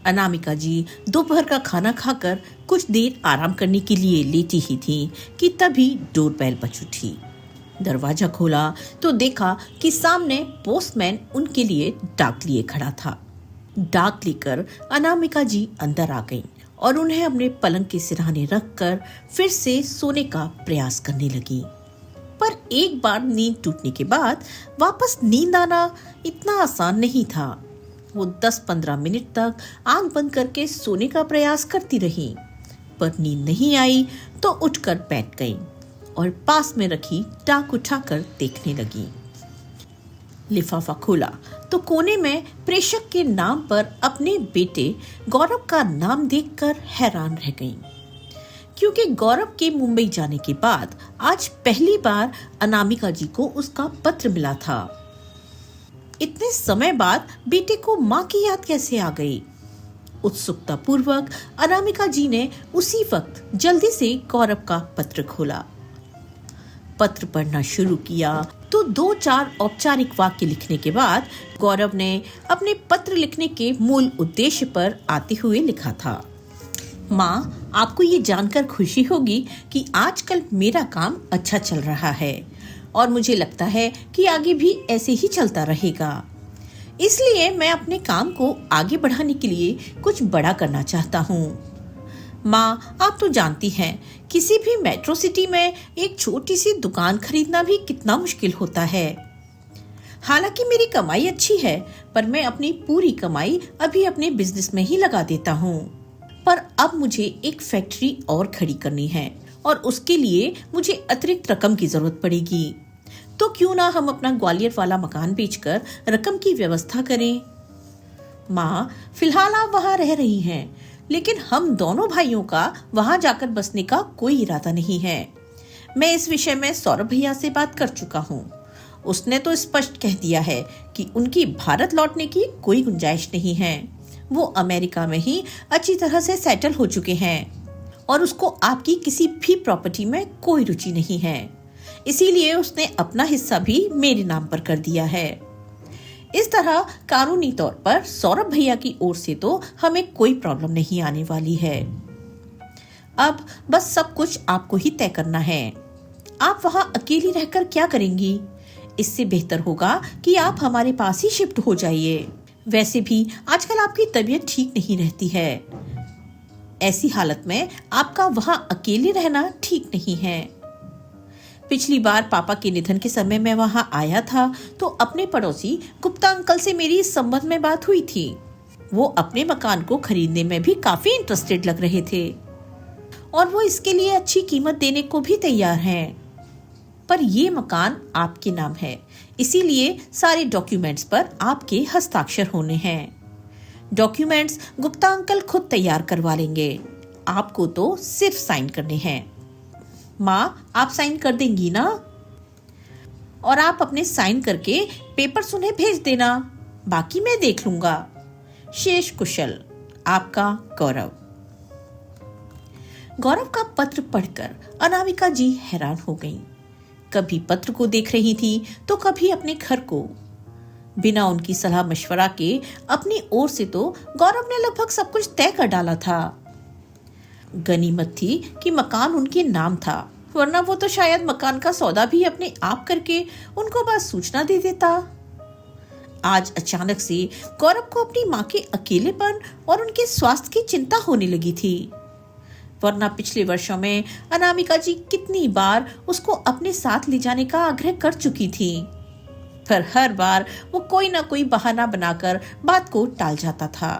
अनामिका जी दोपहर का खाना खाकर कुछ देर आराम करने के लिए लेटी ही थी कि तभी डोरबेल बज उठी। दरवाजा खोला तो देखा कि सामने पोस्टमैन उनके लिए डाक लिए खड़ा था। डाक लेकर अनामिका जी अंदर आ गईं और उन्हें अपने पलंग के सिरहाने रखकर फिर से सोने का प्रयास करने लगी। पर एक बार नींद टूटने के बाद वापस नींद आना इतना आसान नहीं था। वो 10-15 मिनट तक आंख बंद करके सोने का प्रयास करती रही, पर नींद नहीं आई तो उठकर बैठ गई और पास में रखी डाक उठाकर देखने लगी। लिफाफा खोला तो कोने में प्रेषक के नाम पर अपने बेटे गौरव का नाम देखकर हैरान रह गईं, क्योंकि गौरव के मुंबई जाने के बाद आज पहली बार अनामिका जी को उसका पत्र मिला था। इतने समय बाद बेटे को माँ की याद कैसे आ गई? उत्सुकता पूर्वक अनामिका जी ने उसी वक्त जल्दी से गौरव का पत्र खोला। पत्र पढ़ना शुरू किया तो 2-4 औपचारिक वाक्य लिखने के बाद गौरव ने अपने पत्र लिखने के मूल उद्देश्य पर आते हुए लिखा था। माँ, आपको ये जानकर खुशी होगी कि आजकल मेरा काम अच्छा चल रहा है और मुझे लगता है कि आगे भी ऐसे ही चलता रहेगा। इसलिए मैं अपने काम को आगे बढ़ाने के लिए कुछ बड़ा करना चाहता हूँ। माँ, आप तो जानती हैं, किसी भी मेट्रो सिटी में एक छोटी सी दुकान खरीदना भी कितना मुश्किल होता है। हालांकि मेरी कमाई अच्छी है, पर मैं अपनी पूरी कमाई अभी अपने बिजनेस में ही लगा देता हूँ। पर अब मुझे एक फैक्ट्री और खड़ी करनी है और उसके लिए मुझे अतिरिक्त रकम की जरूरत पड़ेगी। तो क्यों ना हम अपना ग्वालियर वाला मकान बेचकर रकम की व्यवस्था करें। माँ, फिलहाल आप वहाँ रह रही हैं, लेकिन हम दोनों भाइयों का वहाँ जाकर बसने का कोई इरादा नहीं है। मैं इस विषय में सौरभ भैया से बात कर चुका हूँ। उसने तो स्पष्ट कह दिया है कि उनकी भारत लौटने की कोई गुंजाइश नहीं है। वो अमेरिका में ही अच्छी तरह से सेटल हो चुके हैं और उसको आपकी किसी भी प्रॉपर्टी में कोई रुचि नहीं है। इसीलिए उसने अपना हिस्सा भी मेरे नाम पर कर दिया है। इस तरह कानूनी तौर पर सौरभ भैया की ओर से तो हमें कोई प्रॉब्लम नहीं आने वाली है। अब बस सब कुछ आपको ही तय करना है। आप वहां अकेली रहकर क्या करेंगी? इससे बेहतर होगा कि आप हमारे पास ही शिफ्ट हो जाइए। वैसे भी आजकल आपकी तबीयत ठीक नहीं रहती है। ऐसी हालत में आपका वहां अकेले रहना ठीक नहीं है। पिछली बार पापा के निधन के समय मैं वहां आया था तो अपने पड़ोसी गुप्ता अंकल से मेरी इस संबंध में बात हुई थी। वो अपने मकान को खरीदने में भी काफी इंटरेस्टेड लग रहे थे और वो इसके लिए अच्छी कीमत देने को भी तैयार हैं। पर ये मकान आपके नाम है, इसीलिए सारे डॉक्यूमेंट्स पर आपके हस्ताक्षर होने हैं। डॉक्यूमेंट्स गुप्ता अंकल खुद तैयार करवा लेंगे, आपको तो सिर्फ साइन करने हैं। माँ, आप साइन कर देंगी ना? और आप अपने साइन करके पेपर्स उन्हें भेज देना, बाकी मैं देख लूंगा। शेष कुशल, आपका गौरव। गौरव का पत्र पढ़कर अनामिका जी हैरान हो गईं। कभी पत्र को देख रही थी तो कभी अपने घर को। बिना उनकी सलाह मशवरा के अपनी ओर से तो गौरव ने लगभग सब कुछ तय कर डाला था। गनीमत थी कि मकान उनके नाम था, वरना वो तो शायद मकान का सौदा भी अपने आप करके उनको बस सूचना दे देता। आज अचानक से गौरव को अपनी माँ के अकेलेपन और उनके स्वास्थ्य की चिंता होने लगी थी, वरना पिछले वर्षों में अनामिका जी कितनी बार उसको अपने साथ ले जाने का आग्रह कर चुकी थी, पर हर बार वो कोई ना कोई बहाना बनाकर बात को टाल जाता था।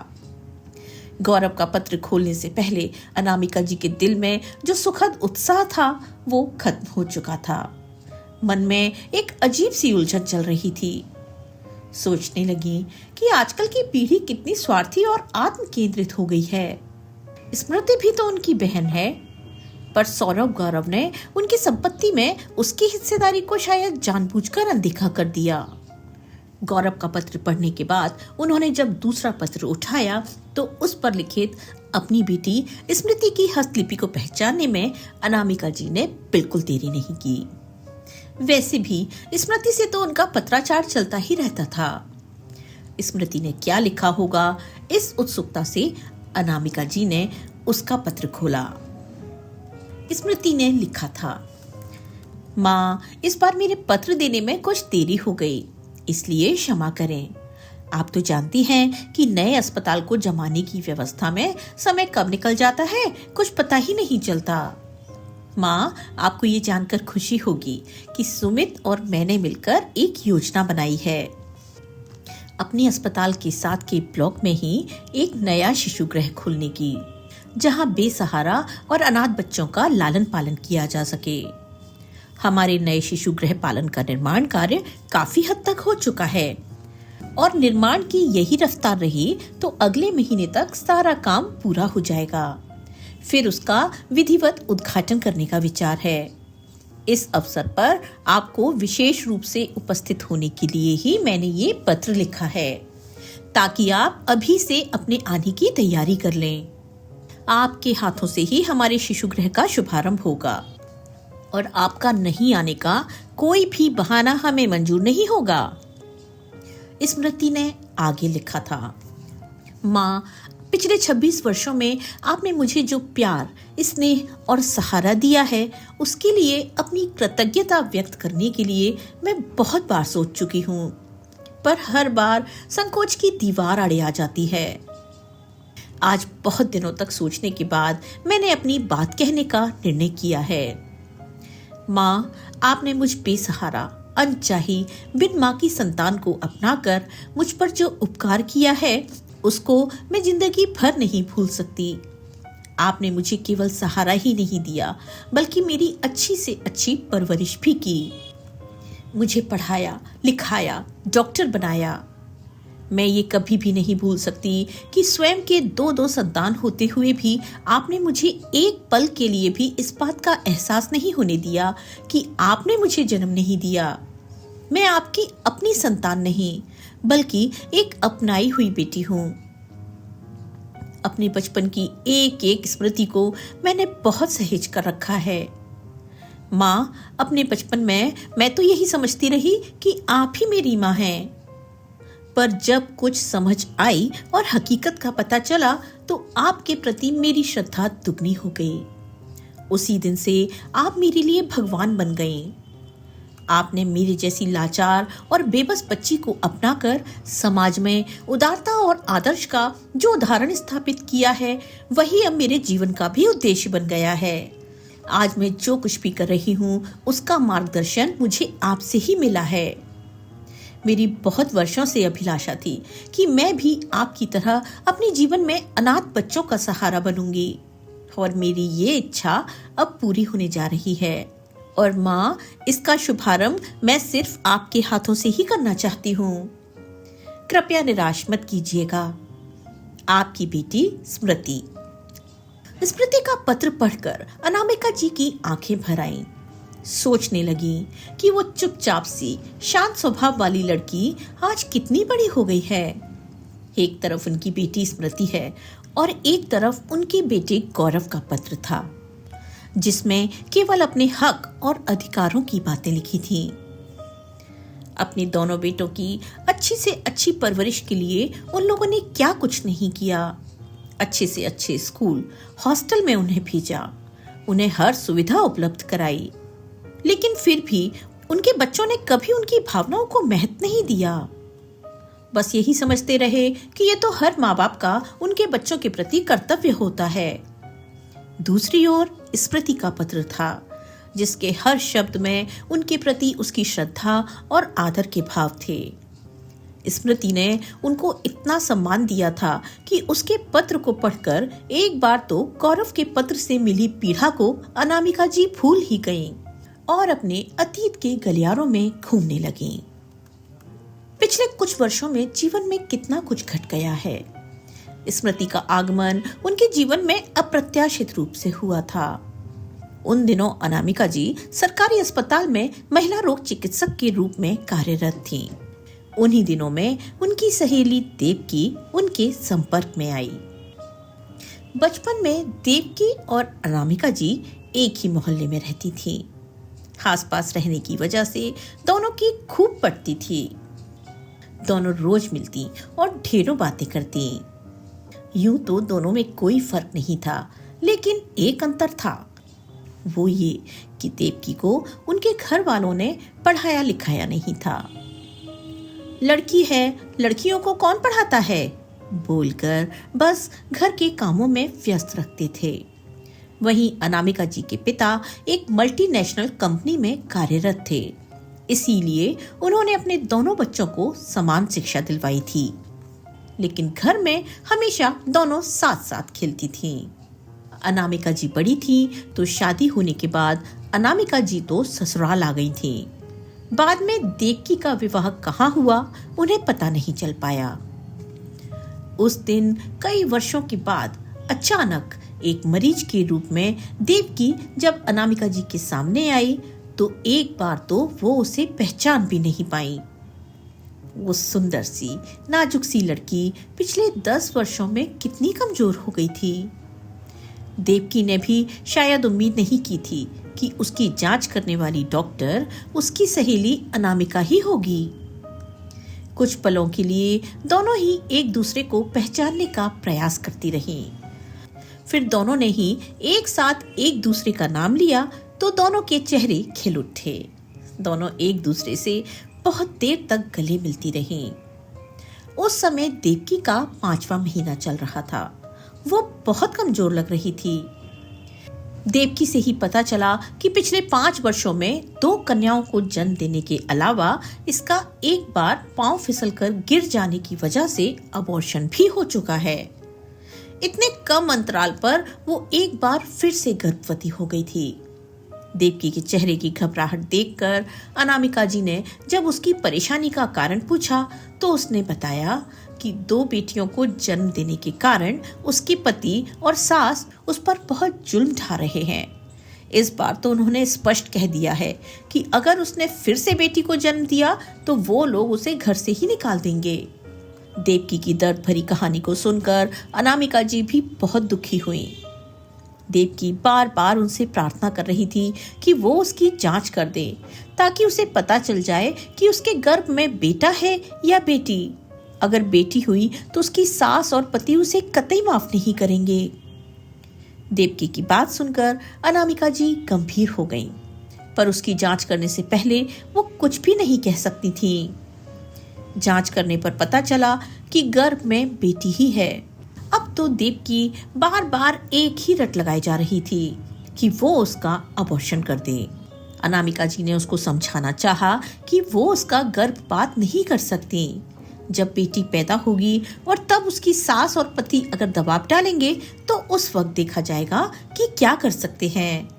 गौरव का पत्र खोलने से पहले अनामिका जी के दिल में जो सुखद उत्साह था वो खत्म हो चुका था। मन में एक अजीब सी उलझन चल रही थी। सोचने लगी कि आजकल की पीढ़ी कितनी स्वार्थी और आत्म केंद्रित हो गई है। स्मृति भी तो उनकी बहन है, पर सौरभ गौरव ने उनकी संपत्ति में उसकी हिस्सेदारी को शायद जानबूझकर अनदेखा कर दिया। गौरव का पत्र पढ़ने के बाद उन्होंने जब दूसरा पत्र उठाया तो उस पर लिखित अपनी बेटी स्मृति की हस्तलिपि को पहचानने में अनामिका जी ने बिल्कुल देरी नहीं की। वैसे भी स्मृति से तो उनका पत्राचार चलता ही रहता था। स्मृति ने क्या लिखा होगा इस उत्सुकता से अनामिका जी ने उसका पत्र खोला। स्मृति ने लिखा था, माँ, इस बार मेरे पत्र देने में कुछ देरी हो गई, इसलिए क्षमा करें। आप तो जानती हैं कि नए अस्पताल को जमाने की व्यवस्था में समय कब निकल जाता है, कुछ पता ही नहीं चलता। माँ, आपको ये जानकर खुशी होगी कि सुमित और मैंने मिलकर एक योजना बनाई है। अपने अस्पताल के साथ के ब्लॉक में ही एक नया शिशु गृह खोलने की, जहाँ बेसहारा और अनाथ बच्चों का लालन पालन किया जा सके। हमारे नए शिशु गृह पालन का निर्माण कार्य काफी हद तक हो चुका है और निर्माण की यही रफ्तार रही तो अगले महीने तक सारा काम पूरा हो जाएगा। फिर उसका विधिवत उद्घाटन करने का विचार है। इस अवसर पर आपको विशेष रूप से उपस्थित होने के लिए ही मैंने ये पत्र लिखा है, ताकि आप अभी से अपने आने की तैयारी कर लें। आपके हाथों से ही हमारे शिशु गृह का शुभारंभ होगा और आपका नहीं आने का कोई भी बहाना हमें मंजूर नहीं होगा। स्मृति ने आगे लिखा था, माँ, पिछले 26 वर्षों में आपने मुझे जो प्यार, स्नेह और सहारा दिया है, उसके लिए अपनी कृतज्ञता व्यक्त करने के लिए मैं बहुत बार सोच चुकी हूँ, पर हर बार संकोच की दीवार अड़े आ जाती है। आज बहुत दिनों तक सोचने के बाद मैंने अपनी बात कहने का निर्णय किया है। माँ, आपने मुझ बेसहारा, अनचाही, बिन माँ की संतान को अपनाकर मुझ पर जो उपकार किया है, उसको मैं जिंदगी भर नहीं भूल सकती। आपने मुझे केवल सहारा ही नहीं दिया, बल्कि मेरी अच्छी से अच्छी परवरिश भी की। मुझे पढ़ाया, लिखाया, डॉक्टर बनाया। मैं ये कभी भी नहीं भूल सकती कि स्वयं के 2 संतान होते हुए भी आपने मुझे एक पल के लिए भी इस बात का एहसास नहीं होने दिया कि आपने मुझे जन्म नहीं दिया। मैं आपकी अपनी संतान नहीं, बल्कि एक अपनाई हुई बेटी हूँ। अपने बचपन की एक एक स्मृति को मैंने बहुत सहेज कर रखा है। माँ, अपने बचपन में मैं तो यही समझती रही कि आप ही मेरी माँ हैं। पर जब कुछ समझ आई और हकीकत का पता चला तो आपके प्रति मेरी श्रद्धा दुगनी हो गई। उसी दिन से आप मेरे लिए भगवान बन गए। आपने मेरी जैसी लाचार और बेबस बच्ची को अपनाकर समाज में उदारता और आदर्श का जो उदाहरण स्थापित किया है, वही अब मेरे जीवन का भी उद्देश्य बन गया है। आज मैं जो कुछ भी कर रही हूँ, उसका मार्गदर्शन मुझे आपसे ही मिला है। मेरी बहुत वर्षों से अभिलाषा थी कि मैं भी आपकी तरह अपने जीवन में अनाथ बच्चों का सहारा बनूंगी, और मेरी ये इच्छा अब पूरी होने जा रही है। और माँ, इसका शुभारंभ मैं सिर्फ आपके हाथों से ही करना चाहती हूँ। कृपया निराश मत कीजिएगा। आपकी बेटी स्मृति। स्मृति का पत्र पढ़कर अनामिका जी की आंखें भर आईं। सोचने लगी कि वो चुपचाप सी शांत स्वभाव वाली लड़की आज कितनी बड़ी हो गई है। एक तरफ उनकी बेटी स्मृति है और एक तरफ उनके बेटे गौरव का पत्र था, जिसमें केवल अपने हक और अधिकारों की बातें लिखी थीं। अपने दोनों बेटों की अच्छी से अच्छी परवरिश के लिए उन लोगों ने क्या कुछ नहीं किया। अच्छे से अच्छे स्कूल, हॉस्टल में उन्हें भेजा, उन्हें हर सुविधा उपलब्ध कराई, लेकिन फिर भी उनके बच्चों ने कभी उनकी भावनाओं को महत्व नहीं दिया। बस यही समझते रहे कि ये तो हर माँ बाप का उनके बच्चों के प्रति कर्तव्य होता है। दूसरी ओर स्मृति का पत्र था, जिसके हर शब्द में उनके प्रति उसकी श्रद्धा और आदर के भाव थे। स्मृति ने उनको इतना सम्मान दिया था कि उसके पत्र को पढ़कर एक बार तो गौरव के पत्र से मिली पीड़ा को अनामिका जी भूल ही गईं और अपने अतीत के गलियारों में घूमने लगीं। पिछले कुछ वर्षों में जीवन में कितना कुछ घट गया है। स्मृति का आगमन उनके जीवन में अप्रत्याशित रूप से हुआ था। उन दिनों अनामिका जी सरकारी अस्पताल में महिला रोग चिकित्सक के रूप में कार्यरत थीं। उन्हीं दिनों में उनकी सहेली देवकी उनके संपर्क में आई। बचपन में देवकी और अनामिका जी एक ही मोहल्ले में रहती थीं। आसपास रहने की वजह से दोनों की खूब पटती थी। दोनों रोज मिलती और ढेरों बातें करती। यूं तो दोनों में कोई फर्क नहीं था, लेकिन एक अंतर था, वो ये कि देवकी को उनके घर वालों ने पढ़ाया लिखाया नहीं था। लड़की है, लड़कियों को कौन पढ़ाता है बोलकर बस घर के कामों में व्यस्त रखते थे। वहीं अनामिका जी के पिता एक मल्टीनेशनल कंपनी में कार्यरत थे, इसीलिए उन्होंने अपने दोनों बच्चों को समान शिक्षा दिलवाई थी। लेकिन घर में हमेशा दोनों साथ साथ खेलती थीं। अनामिका जी बड़ी थी तो शादी होने के बाद अनामिका जी तो ससुराल आ गई थी। बाद में देवकी का विवाह कहाँ हुआ उन्हें पता नहीं चल पाया। उस दिन कई वर्षों के बाद अचानक एक मरीज के रूप में देवकी जब अनामिका जी के सामने आई तो एक बार तो वो उसे पहचान भी नहीं पाई। वो सुंदर सी नाजुक सी लड़की पिछले 10 वर्षों में कितनी कमजोर हो गई थी। देवकी ने भी शायद उम्मीद नहीं की थी कि उसकी जांच करने वाली डॉक्टर उसकी सहेली अनामिका ही होगी। कुछ पलों के लिए दोनों ही एक दूसरे को पहचानने का प्रयास करती रहीं। फिर दोनों ने ही एक साथ एक दूसरे का नाम लिया तो दोनों के चेहरे खिल उठे। दोनों एक दूसरे से बहुत देर तक गले मिलती रहीं। उस समय देवकी का 5वां महीना चल रहा था। वो बहुत कमजोर लग रही थी। देवकी से ही पता चला कि पिछले 5 वर्षों में 2 कन्याओं को जन्म देने के अलावा इसका एक बार पांव फिसलकर गिर जाने की वजह से अबॉर्शन भी हो चुका है। इतने कम अंतराल पर वो एक बार फिर से गर्भवती हो गई थी। देवकी के चेहरे की घबराहट देखकर अनामिका जी ने जब उसकी परेशानी का कारण पूछा तो उसने बताया कि 2 बेटियों को जन्म देने के कारण उसके पति और सास उस पर बहुत जुल्म ढा रहे हैं। इस बार तो उन्होंने स्पष्ट कह दिया है कि अगर उसने फिर से बेटी को जन्म दिया तो वो लोग उसे घर से ही निकाल देंगे। देवकी की दर्द भरी कहानी को सुनकर अनामिका जी भी बहुत दुखी हुई। देवकी बार बार उनसे प्रार्थना कर रही थी कि वो उसकी जांच कर दे ताकि उसे पता चल जाए कि उसके गर्भ में बेटा है या बेटी। अगर बेटी हुई तो उसकी सास और पति उसे कतई माफ नहीं करेंगे। देवकी की बात सुनकर अनामिका जी गंभीर हो गईं, पर उसकी जांच करने से पहले वो कुछ भी नहीं कह सकती थी। जांच करने पर पता चला कि गर्भ में बेटी ही है। अब तो देवकी बार बार एक ही रट लगाई जा रही थी कि वो उसका अबॉर्शन कर दे। अनामिका जी ने उसको समझाना चाहा कि वो उसका गर्भपात नहीं कर सकती। जब बेटी पैदा होगी और तब उसकी सास और पति अगर दबाव डालेंगे तो उस वक्त देखा जाएगा कि क्या कर सकते हैं,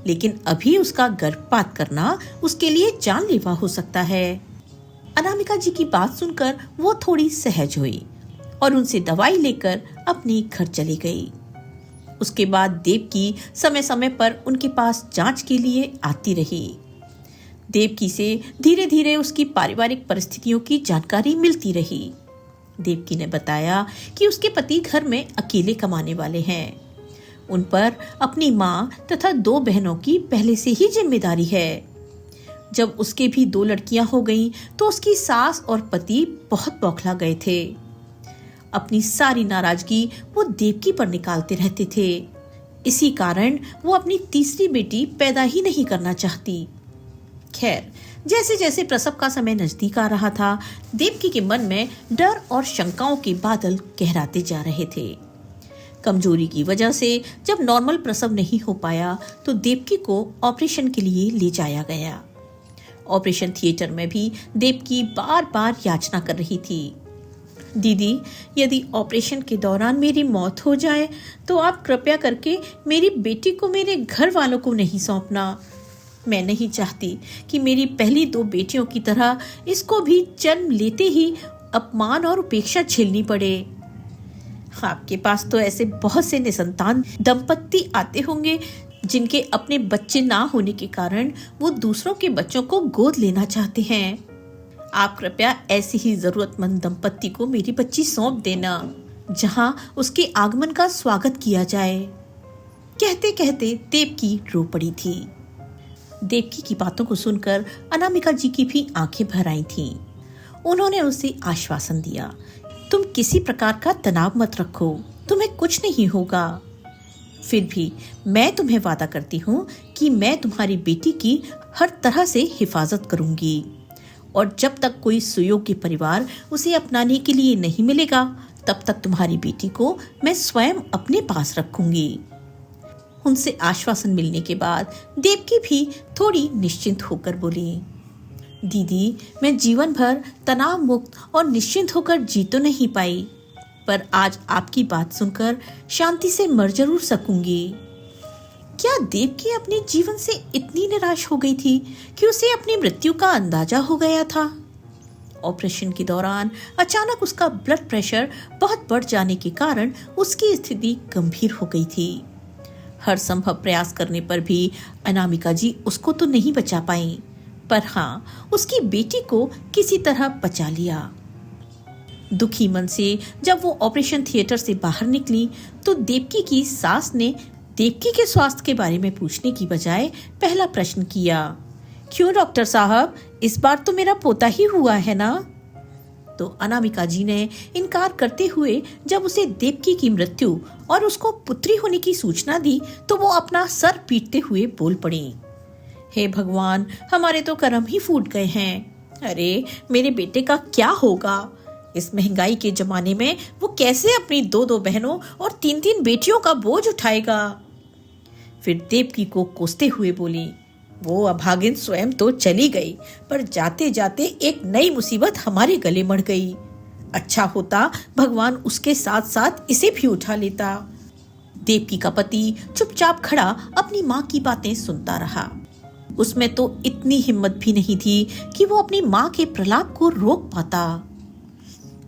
लेकिन अभी उसका गर्भपात करना उसके लिए जानलेवा हो सकता है। अनामिका जी की बात सुनकर वो थोड़ी सहज हुई और उनसे दवाई लेकर अपने घर चली गई। उसके बाद देवकी समय समय पर उनके पास जांच के लिए आती रही। देवकी से धीरे धीरे उसकी पारिवारिक परिस्थितियों की जानकारी मिलती रही। देवकी ने बताया कि उसके पति घर में अकेले कमाने वाले हैं। उन पर अपनी माँ तथा 2 बहनों की पहले से ही जिम्मेदारी है। जब उसके भी 2 लड़कियां हो गईं, तो उसकी सास और पति बहुत बौखला गए थे। अपनी सारी नाराजगी वो देवकी पर निकालते रहते थे। इसी कारण वो अपनी तीसरी बेटी पैदा ही नहीं करना चाहती। खैर, जैसे जैसे प्रसव का समय नजदीक आ रहा था, देवकी के मन में डर और शंकाओं के बादल गहराते जा रहे थे। कमजोरी की वजह से जब नॉर्मल प्रसव नहीं हो पाया तो देवकी को ऑपरेशन के लिए ले जाया गया। ऑपरेशन थिएटर में भी देवकी बार बार याचना कर रही थी, दीदी, यदि ऑपरेशन के दौरान मेरी मौत हो जाए तो आप कृपया करके मेरी बेटी को मेरे घर वालों को नहीं सौंपना। मैं नहीं चाहती कि मेरी पहली 2 बेटियों की तरह इसको भी जन्म लेते ही अपमान और उपेक्षा झेलनी पड़े। आपके पास तो ऐसे बहुत से निसंतान दंपत्ति आते होंगे जिनके अपने बच्चे ना होने के कारण वो दूसरों के बच्चों को गोद लेना चाहते हैं। आप कृपया ऐसे ही जरूरतमंद दंपत्ति को मेरी बच्ची सौंप देना, जहां उसके आगमन का स्वागत किया जाए। कहते कहते देवकी रो पड़ी थी। देवकी की बातों को सुनकर अनामिका जी की भी आंखें भर आई थीं। उन्होंने उसे आश्वासन दिया, तुम किसी प्रकार का तनाव मत रखो, तुम कुछ नहीं होगा। फिर भी मैं तुम्हें वादा करती हूँ कि मैं तुम्हारी बेटी की हर तरह से हिफाजत करूंगी और जब तक कोई सुयोग्य परिवार उसे अपनाने के लिए नहीं मिलेगा तब तक तुम्हारी बेटी को मैं स्वयं अपने पास रखूंगी। उनसे आश्वासन मिलने के बाद देवकी भी थोड़ी निश्चिंत होकर बोली, दीदी, मैं जीवन भर तनाव मुक्त और निश्चिंत होकर जी तो नहीं पाई, पर आज आपकी बात सुनकर शांति से मर जरूर सकूंगी। क्या देवकी अपने जीवन से इतनी निराश हो गई थी कि उसे अपनी मृत्यु का अंदाजा हो गया था? ऑपरेशन के दौरान अचानक उसका ब्लड प्रेशर बहुत बढ़ जाने के कारण उसकी स्थिति गंभीर हो गई थी। हर संभव प्रयास करने पर भी अनामिका जी उसको तो नहीं बचा पाई, पर हाँ, उसकी बेटी को किसी तरह बचा लिया। दुखी मन से जब वो ऑपरेशन थिएटर से बाहर निकली तो देवकी की सास ने देवकी के स्वास्थ्य के बारे में पूछने की बजाय पहला प्रश्न किया, क्यों डॉक्टर साहब, इस बार तो मेरा पोता ही हुआ है ना? तो अनामिका जी ने इनकार करते हुए जब उसे देवकी की मृत्यु और उसको पुत्री होने की सूचना दी तो वो अपना सर पीटते हुए बोल पड़ी, हे भगवान, हमारे तो कर्म ही फूट गए हैं। अरे मेरे बेटे का क्या होगा? इस महंगाई के जमाने में वो कैसे अपनी दो दो बहनों और तीन तीन बेटियों का बोझ उठाएगा? फिर देवकी को कोसते हुए बोली, वो अभागिन स्वयं तो चली गई, पर जाते जाते एक नई मुसीबत हमारे गले मड़ गई। अच्छा होता भगवान उसके साथ साथ इसे भी उठा लेता। देवकी का पति चुपचाप खड़ा अपनी माँ की बातें सुनता रहा। उसमें तो इतनी हिम्मत भी नहीं थी कि वो अपनी माँ के प्रलाप को रोक पाता,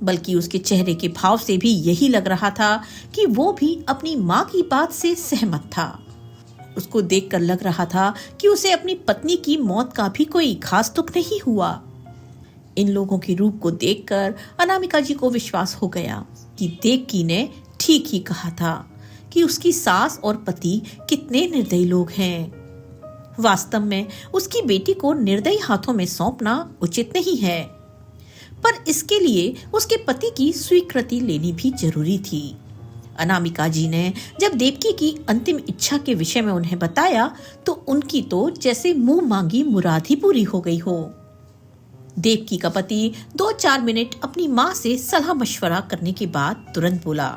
बल्कि उसके चेहरे के भाव से भी यही लग रहा था कि वो भी अपनी माँ की बात से सहमत था। उसको देखकर लग रहा था कि उसे अपनी पत्नी की मौत का भी कोई खास दुख नहीं हुआ। इन लोगों के रूप को देखकर अनामिका जी को विश्वास हो गया कि देवकी ने ठीक ही कहा था कि उसकी सास और पति कितने निर्दयी लोग हैं। वास्तव में उसकी बेटी को निर्दयी हाथों में सौंपना उचित नहीं है, पर इसके लिए उसके पति की स्वीकृति लेनी भी जरूरी थी। अनामिका जी ने जब देवकी की अंतिम इच्छा के विषय में उन्हें बताया तो उनकी तो जैसे मुंह मांगी मुराद ही पूरी हो गई हो। देवकी का पति 2-4 मिनट अपनी माँ से सलाह मशवरा करने के बाद तुरंत बोला,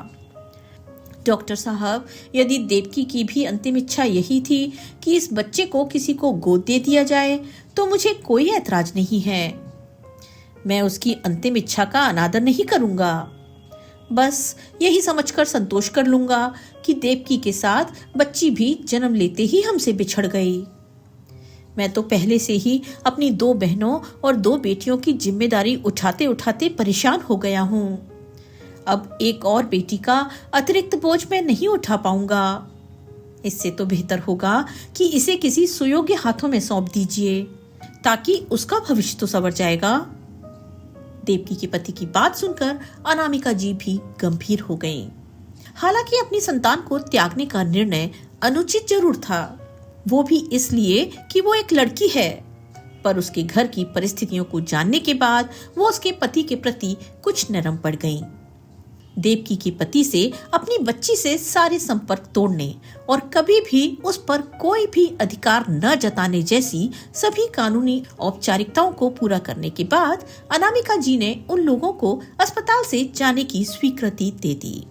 डॉक्टर साहब, यदि देवकी की भी अंतिम इच्छा यही थी कि इस बच्चे को किसी को गोद दे दिया जाए तो मुझे कोई ऐतराज नहीं है। मैं उसकी अंतिम इच्छा का अनादर नहीं करूंगा, बस यही समझकर संतोष कर लूंगा कि देवकी के साथ बच्ची भी जन्म लेते ही हमसे बिछड़ गई। मैं तो पहले से ही अपनी 2 बहनों और 2 बेटियों की जिम्मेदारी उठाते उठाते परेशान हो गया हूँ। अब एक और बेटी का अतिरिक्त बोझ मैं नहीं उठा पाऊंगा। इससे तो बेहतर होगा कि इसे किसी सुयोग्य हाथों में सौंप दीजिए, ताकि उसका भविष्य तो संवर जाएगा। देवकी के पति की बात सुनकर अनामिका जी भी गंभीर हो गईं। हालांकि अपनी संतान को त्यागने का निर्णय अनुचित जरूर था, वो भी इसलिए कि वो एक लड़की है, पर उसके घर की परिस्थितियों को जानने के बाद वो उसके पति के प्रति कुछ नरम पड़ गईं। देवकी के पति से अपनी बच्ची से सारे संपर्क तोड़ने और कभी भी उस पर कोई भी अधिकार न जताने जैसी सभी कानूनी औपचारिकताओं को पूरा करने के बाद अनामिका जी ने उन लोगों को अस्पताल से जाने की स्वीकृति दे दी।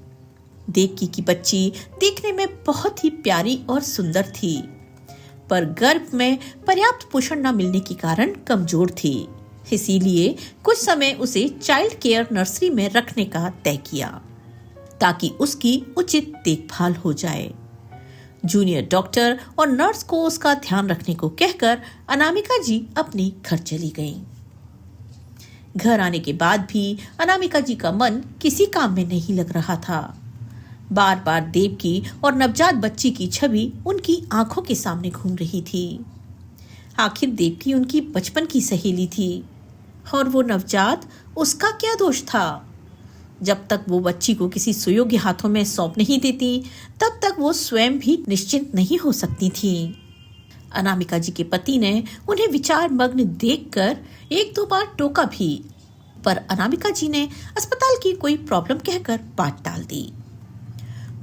देवकी की बच्ची देखने में बहुत ही प्यारी और सुंदर थी, पर गर्भ में पर्याप्त पोषण न मिलने के कारण कमजोर थी। इसीलिए कुछ समय उसे चाइल्ड केयर नर्सरी में रखने का तय किया, ताकि उसकी उचित देखभाल हो जाए। जूनियर डॉक्टर और नर्स को उसका ध्यान रखने को कहकर अनामिका जी अपने घर चली गईं। घर आने के बाद भी अनामिका जी का मन किसी काम में नहीं लग रहा था। बार बार देवकी और नवजात बच्ची की छवि उनकी आंखों के सामने घूम रही थी। आखिर देवकी उनकी बचपन की सहेली थी और वो नवजात, उसका क्या दोष था? जब तक वो बच्ची को किसी सुयोग्य हाथों में सौंप नहीं देती तब तक वो स्वयं भी निश्चिंत नहीं हो सकती थी। अनामिका जी के पति ने उन्हें विचार मग्न देखकर 1-2 बार टोका भी, पर अनामिका जी ने अस्पताल की कोई प्रॉब्लम कहकर बात टाल दी।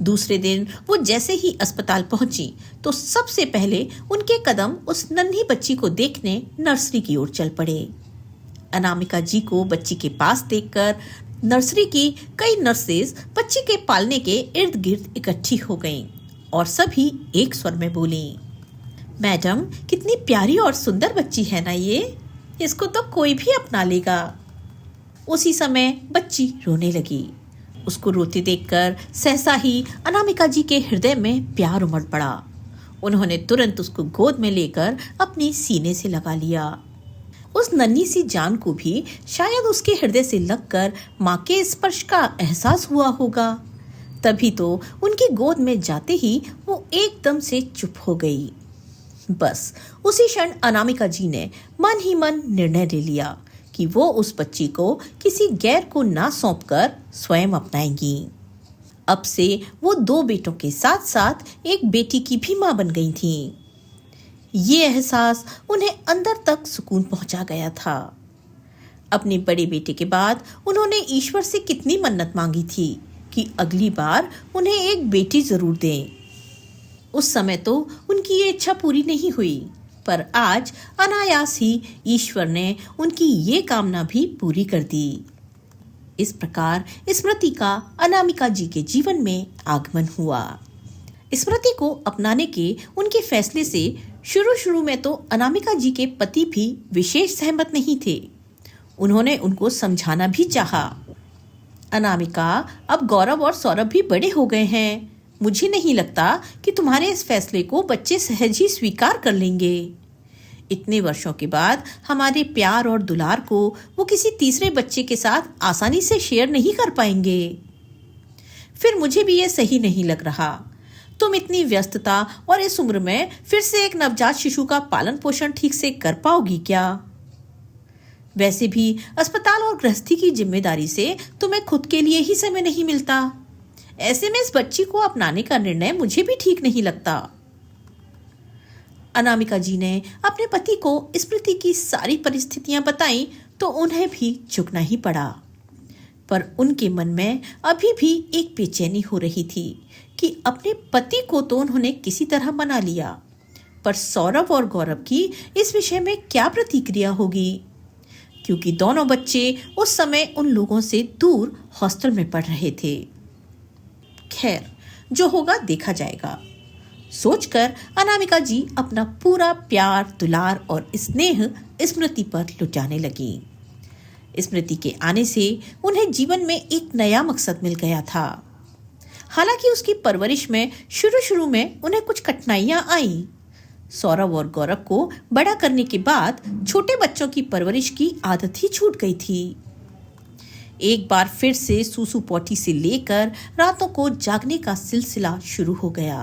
दूसरे दिन वो जैसे ही अस्पताल पहुंची तो सबसे पहले उनके कदम उस नन्ही बच्ची को देखने नर्सरी की ओर चल पड़े। अनामिका जी को बच्ची के पास देखकर नर्सरी की कई नर्सेज बच्ची के पालने के इर्द गिर्द इकट्ठी हो गईं और सभी एक स्वर में बोली, मैडम कितनी प्यारी और सुंदर बच्ची है ना ये, इसको तो कोई भी अपना लेगा। उसी समय बच्ची रोने लगी। उसको रोते देखकर सहसा ही अनामिका जी के हृदय में प्यार उमड़ पड़ा। उन्होंने तुरंत उसको गोद में लेकर अपने सीने से लगा लिया। उस नन्ही सी जान को भी शायद उसके हृदय से लगकर माँ के स्पर्श का एहसास हुआ होगा। तभी तो उनकी गोद में जाते ही वो एकदम से चुप हो गई। बस उसी क्षण अनामिका जी ने मन ही मन निर्णय ले लिया कि वो उस बच्ची को किसी गैर को ना सौंपकर स्वयं अपनाएंगी। अब से वो 2 बेटों के साथ साथ एक बेटी की भी मां बन गई थी। ये एहसास उन्हें अंदर तक सुकून पहुंचा गया था। अपने बड़े बेटे के बाद उन्होंने ईश्वर से कितनी मन्नत मांगी थी कि अगली बार उन्हें एक बेटी जरूर दें। उस समय तो उनकी ये इच्छा पूरी नहीं हुई, पर आज अनायास ही ईश्वर ने उनकी ये कामना भी पूरी कर दी। इस प्रकार स्मृति का अनामिका जी के जीवन में आगमन हुआ। स्मृति को अपनाने के उनके फैसले से शुरू में तो अनामिका जी के पति भी विशेष सहमत नहीं थे। उन्होंने उनको समझाना भी चाहा। अनामिका, अब गौरव और सौरभ भी बड़े हो गए हैं। मुझे नहीं लगता कि तुम्हारे इस फैसले को बच्चे सहज ही स्वीकार कर लेंगे। इतने वर्षों के बाद हमारे प्यार और दुलार को वो किसी तीसरे बच्चे के साथ आसानी से शेयर नहीं कर पाएंगे। फिर मुझे भी ये सही नहीं लग रहा। तुम इतनी व्यस्तता और इस उम्र में फिर से एक नवजात शिशु का पालन पोषण ठीक से कर पाओगी क्या? वैसे भी अस्पताल और गृहस्थी की जिम्मेदारी से तुम्हें खुद के लिए ही समय नहीं मिलता। ऐसे में इस बच्ची को अपनाने का निर्णय मुझे भी ठीक नहीं लगता। अनामिका जी ने अपने पति को स्मृति की सारी परिस्थितियां बताई तो उन्हें भी झुकना ही पड़ा। पर उनके मन में अभी भी एक बेचैनी हो रही थी कि अपने पति को तो उन्होंने किसी तरह मना लिया, पर सौरभ और गौरव की इस विषय में क्या प्रतिक्रिया होगी, क्योंकि दोनों बच्चे उस समय उन लोगों से दूर हॉस्टल में पढ़ रहे थे। खैर, जो होगा देखा जाएगा, सोचकर अनामिका जी अपना पूरा प्यार, दुलार और स्नेह स्मृति पर लुटाने लगी। स्मृति के आने से उन्हें जीवन में एक नया मकसद मिल गया था। हालांकि उसकी परवरिश में शुरू में उन्हें कुछ कठिनाइयां आई। सौरभ और गौरव को बड़ा करने के बाद छोटे बच्चों की परवरिश की आदत ही छूट गई थी। एक बार फिर से सूसू पोटी से लेकर रातों को जागने का सिलसिला शुरू हो गया।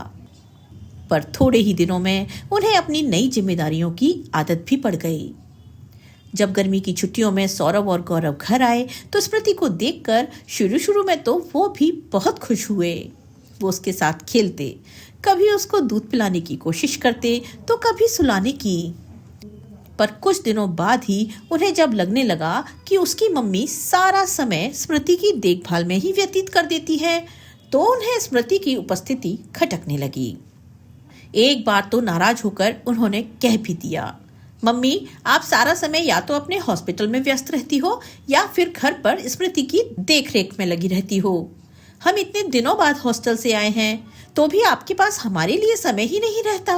पर थोड़े ही दिनों में उन्हें अपनी नई जिम्मेदारियों की आदत भी पड़ गई। जब गर्मी की छुट्टियों में सौरभ और गौरव घर आए तो स्मृति को देखकर शुरू में तो वो भी बहुत खुश हुए। वो उसके साथ खेलते, कभी उसको दूध पिलाने की कोशिश करते तो कभी सुलाने की। पर कुछ दिनों बाद ही उन्हें जब लगने लगा कि उसकी मम्मी सारा समय स्मृति की देखभाल में ही व्यतीत कर देती है, तो उन्हें स्मृति की उपस्थिति खटकने लगी। एक बार तो नाराज होकर उन्होंने कह भी दिया, मम्मी आप सारा समय या तो अपने हॉस्पिटल में व्यस्त रहती हो या फिर घर पर स्मृति की देखरेख में लगी रहती हो। हम इतने दिनों बाद हॉस्टल से आए हैं तो भी आपके पास हमारे लिए समय ही नहीं रहता।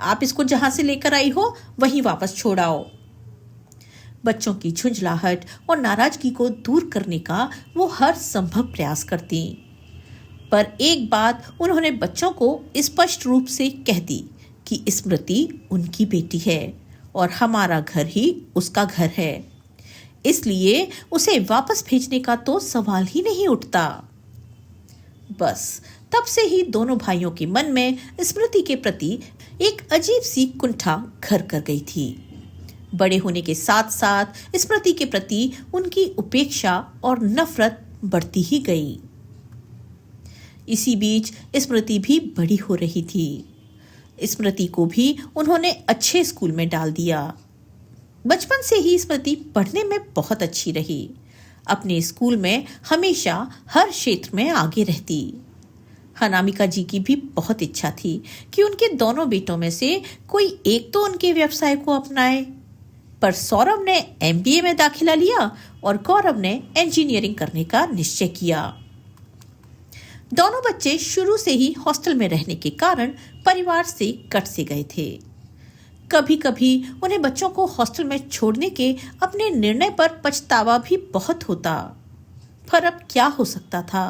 आप इसको जहां से लेकर आई हो वहीं वापस छोड़ आओ। बच्चों की झुंझलाहट और नाराजगी को दूर करने का वो हर संभव प्रयास करती, पर एक बात उन्होंने बच्चों को स्पष्ट रूप से कह दी कि स्मृति उनकी बेटी है और हमारा घर ही उसका घर है, इसलिए उसे वापस भेजने का तो सवाल ही नहीं उठता। बस तब से ही दोनों भाइयों के मन में स्मृति के प्रति एक अजीब सी कुंठा घर कर गई थी। बड़े होने के साथ साथ स्मृति के प्रति उनकी उपेक्षा और नफरत बढ़ती ही गई। इसी बीच स्मृति भी बड़ी हो रही थी। स्मृति को भी उन्होंने अच्छे स्कूल में डाल दिया। बचपन से ही स्मृति पढ़ने में बहुत अच्छी रही। अपने स्कूल में हमेशा हर क्षेत्र में आगे रहती। अनामिका जी की भी बहुत इच्छा थी कि उनके दोनों बेटों में से कोई एक तो उनके व्यवसाय को अपनाए, पर सौरभ ने एमबीए में दाखिला लिया और गौरव ने इंजीनियरिंग करने का निश्चय किया। दोनों बच्चे शुरू से ही हॉस्टल में रहने के कारण परिवार से कट से गए थे। कभी कभी उन्हें बच्चों को हॉस्टल में छोड़ने के अपने निर्णय पर पछतावा भी बहुत होता, पर अब क्या हो सकता था।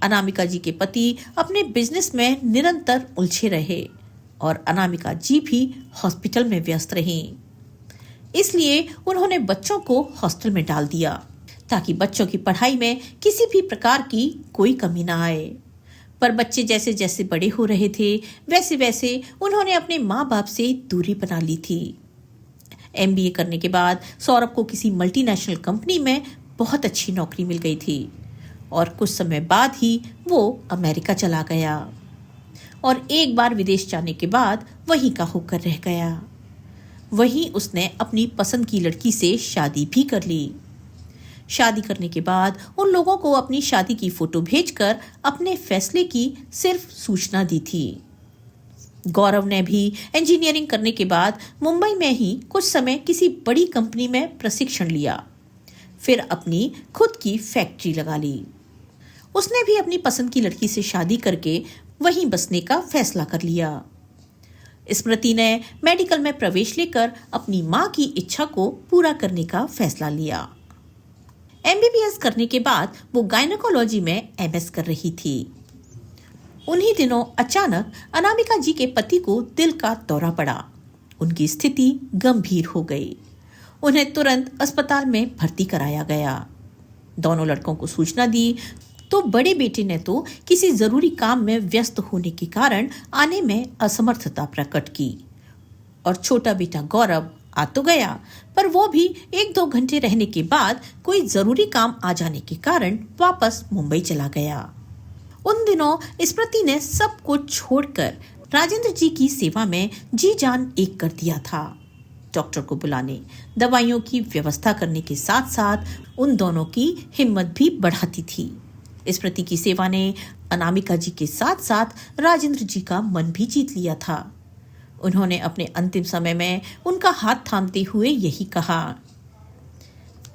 अनामिका जी के पति अपने बिजनेस में निरंतर उलझे रहे और अनामिका जी भी हॉस्पिटल में व्यस्त रहीं। इसलिए उन्होंने बच्चों को हॉस्टल में डाल दिया ताकि बच्चों की पढ़ाई में किसी भी प्रकार की कोई कमी ना आए। पर बच्चे जैसे जैसे बड़े हो रहे थे वैसे वैसे उन्होंने अपने माँ बाप से दूरी बना ली थी। एमबीए करने के बाद सौरभ को किसी मल्टीनेशनल कंपनी में बहुत अच्छी नौकरी मिल गई थी और कुछ समय बाद ही वो अमेरिका चला गया और एक बार विदेश जाने के बाद वहीं का होकर रह गया। वहीं उसने अपनी पसंद की लड़की से शादी भी कर ली। शादी करने के बाद उन लोगों को अपनी शादी की फोटो भेजकर अपने फैसले की सिर्फ सूचना दी थी। गौरव ने भी इंजीनियरिंग करने के बाद मुंबई में ही कुछ समय किसी बड़ी कंपनी में प्रशिक्षण लिया, फिर अपनी खुद की फैक्ट्री लगा ली। उसने भी अपनी पसंद की लड़की से शादी करके वहीं बसने का फैसला कर लिया। स्मृति ने मेडिकल में प्रवेश लेकर अपनी मां की इच्छा को पूरा करने का फैसला लिया। एमबीबीएस करने के बाद वो गायनेकोलॉजी में एमएस कर रही थी। उन्हीं दिनों अचानक अनामिका जी के पति को दिल का दौरा पड़ा। उनकी स्थिति गंभीर हो गई। उन्हें तुरंत अस्पताल में भर्ती कराया गया। दोनों लड़कों को सूचना दी तो बड़े बेटे ने तो किसी जरूरी काम में व्यस्त होने के कारण आने में असमर्थता प्रकट की और छोटा बेटा गौरव आ तो गया, पर वो भी 1-2 घंटे रहने के बाद कोई जरूरी काम आ जाने के कारण वापस मुंबई चला गया। उन दिनों स्मृति ने सब कुछ छोड़कर राजेंद्र जी की सेवा में जी जान एक कर दिया था। डॉक्टर को बुलाने, दवाइयों की व्यवस्था करने के साथ साथ उन दोनों की हिम्मत भी बढ़ाती थी। स्मृति की सेवा ने अनामिका जी के साथ साथ राजेंद्र जी का मन भी जीत लिया था। उन्होंने अपने अंतिम समय में उनका हाथ थामते हुए यही कहा,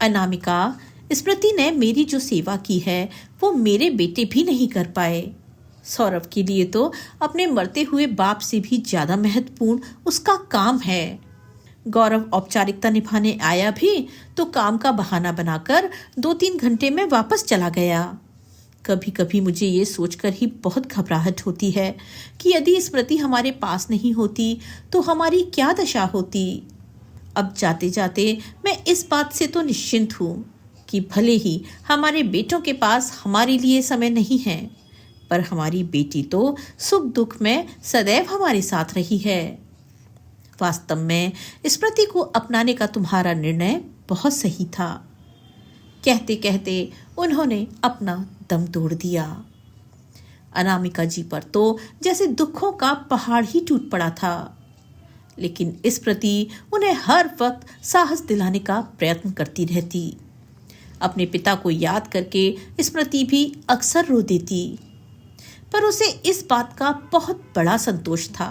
अनामिका, स्मृति ने मेरी जो सेवा की है वो मेरे बेटे भी नहीं कर पाए। सौरभ के लिए तो अपने मरते हुए बाप से भी ज्यादा महत्वपूर्ण उसका काम है। गौरव औपचारिकता निभाने आया भी तो काम का बहाना बनाकर 2-3 घंटे में वापस चला गया। कभी कभी मुझे ये सोचकर ही बहुत घबराहट होती है कि यदि स्मृति हमारे पास नहीं होती तो हमारी क्या दशा होती। अब जाते जाते मैं इस बात से तो निश्चिंत हूँ कि भले ही हमारे बेटों के पास हमारे लिए समय नहीं है, पर हमारी बेटी तो सुख दुख में सदैव हमारे साथ रही है। वास्तव में स्मृति को अपनाने का तुम्हारा निर्णय बहुत सही था। कहते कहते उन्होंने अपना दम तोड़ दिया। अनामिका जी पर तो जैसे दुखों का पहाड़ ही टूट पड़ा था, लेकिन इस प्रति उन्हें हर वक्त साहस दिलाने का प्रयत्न करती रहती। अपने पिता को याद करके स्मृति भी अक्सर रो देती, पर उसे इस बात का बहुत बड़ा संतोष था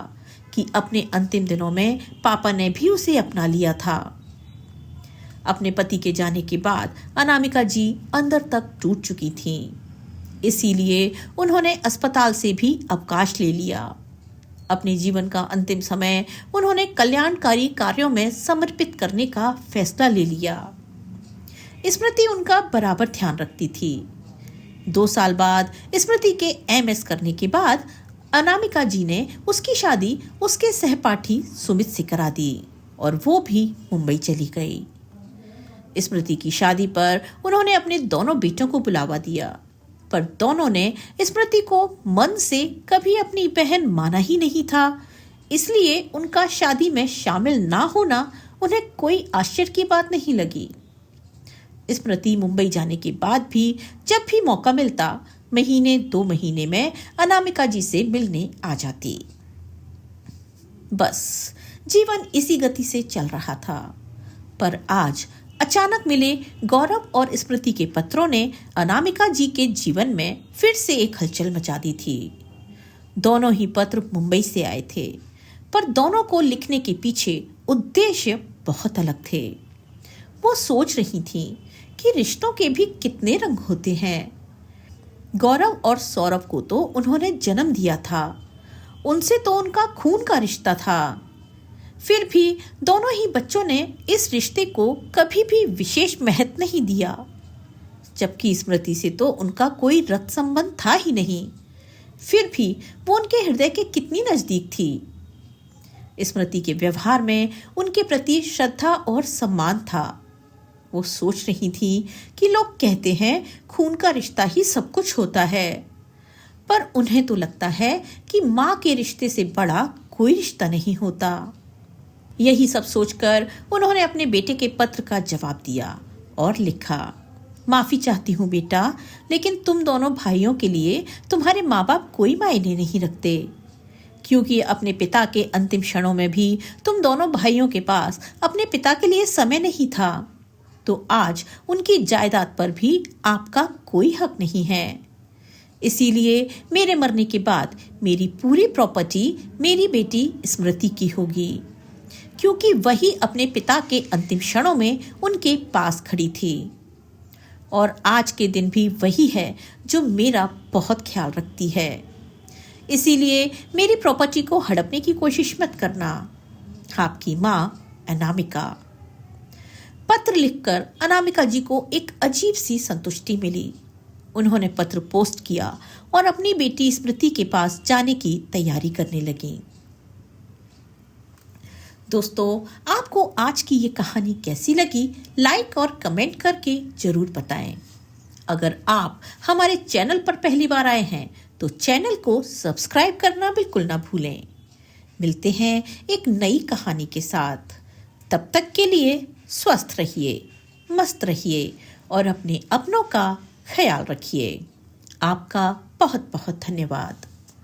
कि अपने अंतिम दिनों में पापा ने भी उसे अपना लिया था। अपने पति के जाने के बाद अनामिका जी अंदर तक टूट चुकी थीं। इसीलिए उन्होंने अस्पताल से भी अवकाश ले लिया। अपने जीवन का अंतिम समय उन्होंने कल्याणकारी कार्यों में समर्पित करने का फैसला ले लिया। स्मृति उनका बराबर ध्यान रखती थी। 2 साल बाद स्मृति के एमएस करने के बाद अनामिका जी ने उसकी शादी उसके सहपाठी सुमित से करा दी और वो भी मुंबई चली गई। स्मृति की शादी पर उन्होंने अपने दोनों बेटों को बुलावा दिया, पर दोनों ने स्मृति को मन से कभी अपनी बहन माना ही नहीं था। इसलिए उनका शादी में शामिल ना होना उन्हें कोई आश्चर्य की बात नहीं लगी। स्मृति मुंबई जाने के बाद भी जब भी मौका मिलता 1-2 महीने में अनामिका जी से मिलने आ जाती। बस जीवन इसी गति से चल रहा था। पर आज अचानक मिले गौरव और स्मृति के पत्रों ने अनामिका जी के जीवन में फिर से एक हलचल मचा दी थी। दोनों ही पत्र मुंबई से आए थे, पर दोनों को लिखने के पीछे उद्देश्य बहुत अलग थे। वो सोच रही थी कि रिश्तों के भी कितने रंग होते हैं। गौरव और सौरभ को तो उन्होंने जन्म दिया था, उनसे तो उनका खून का रिश्ता था। फिर भी दोनों ही बच्चों ने इस रिश्ते को कभी भी विशेष महत्व नहीं दिया, जबकि स्मृति से तो उनका कोई रक्त संबंध था ही नहीं। फिर भी वो उनके हृदय के कितनी नजदीक थी। स्मृति के व्यवहार में उनके प्रति श्रद्धा और सम्मान था। वो सोच रही थी कि लोग कहते हैं खून का रिश्ता ही सब कुछ होता है, पर उन्हें तो लगता है कि माँ के रिश्ते से बड़ा कोई रिश्ता नहीं होता। यही सब सोचकर उन्होंने अपने बेटे के पत्र का जवाब दिया और लिखा, माफ़ी चाहती हूँ बेटा, लेकिन तुम दोनों भाइयों के लिए तुम्हारे माँ बाप कोई मायने नहीं रखते, क्योंकि अपने पिता के अंतिम क्षणों में भी तुम दोनों भाइयों के पास अपने पिता के लिए समय नहीं था, तो आज उनकी जायदाद पर भी आपका कोई हक नहीं है। इसीलिए मेरे मरने के बाद मेरी पूरी प्रॉपर्टी मेरी बेटी स्मृति की होगी, क्योंकि वही अपने पिता के अंतिम क्षणों में उनके पास खड़ी थी। और आज के दिन भी वही है जो मेरा बहुत ख्याल रखती है। इसीलिए मेरी प्रॉपर्टी को हड़पने की कोशिश मत करना। आपकी माँ अनामिका। पत्र लिखकर अनामिका जी को एक अजीब सी संतुष्टि मिली। उन्होंने पत्र पोस्ट किया और अपनी बेटी स्मृति के पास जाने की तैयारी करने लगी। दोस्तों, आपको आज की ये कहानी कैसी लगी, लाइक और कमेंट करके जरूर बताएं। अगर आप हमारे चैनल पर पहली बार आए हैं तो चैनल को सब्सक्राइब करना बिल्कुल ना भूलें। मिलते हैं एक नई कहानी के साथ। तब तक के लिए स्वस्थ रहिए, मस्त रहिए और अपने अपनों का ख्याल रखिए। आपका बहुत बहुत धन्यवाद।